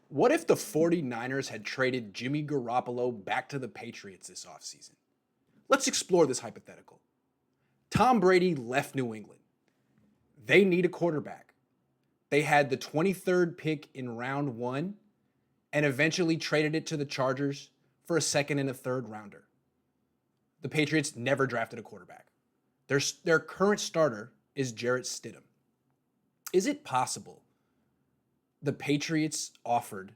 What if the 49ers had traded Jimmy Garoppolo back to the Patriots this offseason? Let's explore this hypothetical. Tom Brady left New England. They need a quarterback. They had the 23rd pick in round one and eventually traded it to the Chargers for a second and a third rounder. The Patriots never drafted a quarterback. Their current starter is Jarrett Stidham. Is it possible the Patriots offered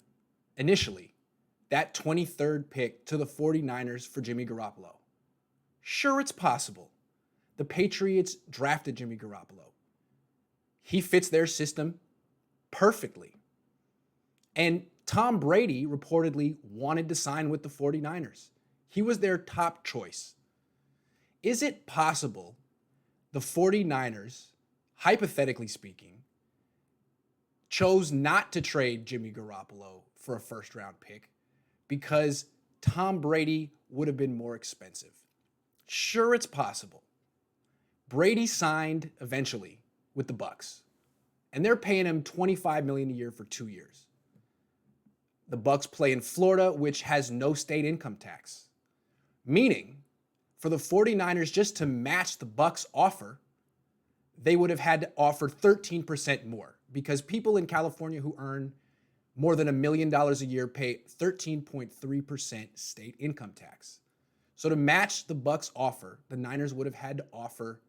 initially that 23rd pick to the 49ers for Jimmy Garoppolo? Sure, it's possible. The Patriots drafted Jimmy Garoppolo. He fits their system perfectly. And Tom Brady reportedly wanted to sign with the 49ers. He was their top choice. Is it possible the 49ers, hypothetically speaking, chose not to trade Jimmy Garoppolo for a first-round pick because Tom Brady would have been more expensive? Sure, it's possible. Brady signed eventually with the Bucs, and they're paying him $25 million a year for 2 years. The Bucs play in Florida, which has no state income tax, meaning for the 49ers just to match the Bucs offer, they would have had to offer 13% more because people in California who earn more than $1 million a year pay 13.3% state income tax. So to match the Bucs offer, the Niners would have had to offer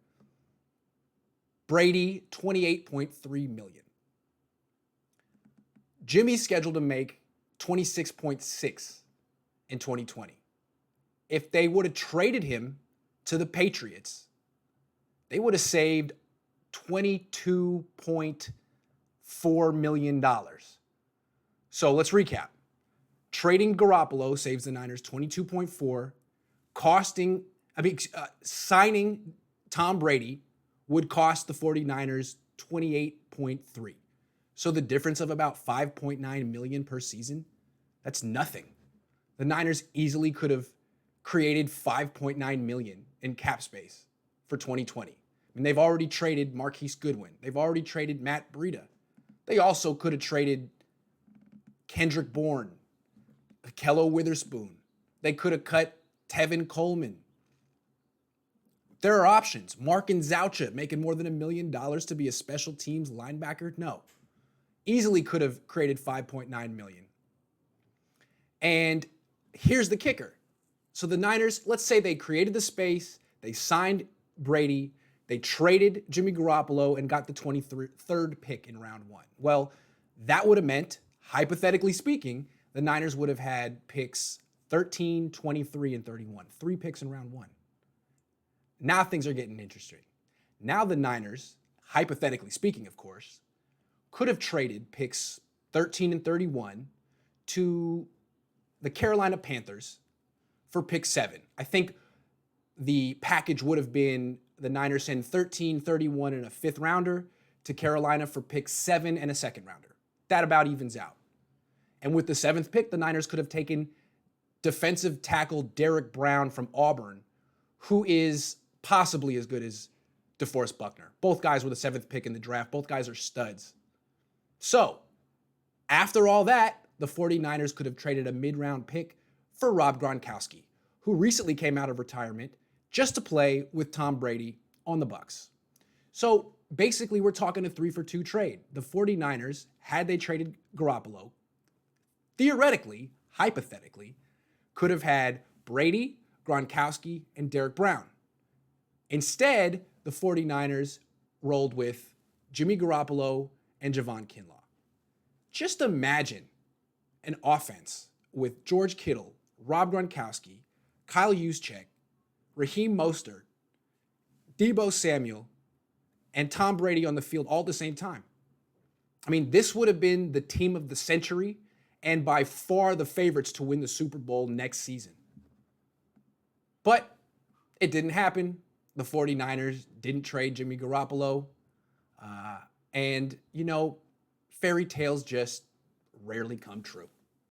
Brady $28.3 million. Jimmy's scheduled to make $26.6 in 2020. If they would have traded him to the Patriots, they would have saved $22.4 million. So let's recap. Trading Garoppolo saves the Niners $22.4. Signing Tom Brady would cost the 49ers $28.3. So the difference of about $5.9 million per season, that's nothing. The Niners easily could have created $5.9 million in cap space for 2020. I mean, they've already traded Marquise Goodwin. They've already traded Matt Breida. They also could have traded Kendrick Bourne, Kello Witherspoon. They could have cut Tevin Coleman. There are options. Mark Nzaucha making more than $1 million to be a special teams linebacker? No. Easily could have created $5.9 million. And here's the kicker. So the Niners, let's say they created the space, they signed Brady, they traded Jimmy Garoppolo and got the 23rd pick in round one. Well, that would have meant, hypothetically speaking, the Niners would have had picks 13, 23, and 31. 3 picks in round one. Now things are getting interesting. Now the Niners, hypothetically speaking, of course, could have traded picks 13 and 31 to the Carolina Panthers for pick 7. I think the package would have been the Niners send 13, 31, and a 5th rounder to Carolina for pick 7 and a 2nd rounder. That about evens out. And with the 7th pick, the Niners could have taken defensive tackle Derek Brown from Auburn, who is possibly as good as DeForest Buckner. Both guys were the 7th pick in the draft. Both guys are studs. So, after all that, the 49ers could have traded a mid-round pick for Rob Gronkowski, who recently came out of retirement just to play with Tom Brady on the Bucs. So basically, we're talking a 3-for-2 trade. The 49ers, had they traded Garoppolo, theoretically, hypothetically, could have had Brady, Gronkowski, and Derek Brown. Instead, the 49ers rolled with Jimmy Garoppolo and Javon Kinlaw. Just imagine an offense with George Kittle, Rob Gronkowski, Kyle Juszczyk, Raheem Mostert, Deebo Samuel, and Tom Brady on the field all at the same time. I mean, this would have been the team of the century and by far the favorites to win the Super Bowl next season. But it didn't happen. The 49ers didn't trade Jimmy Garoppolo. And, fairy tales just rarely come true.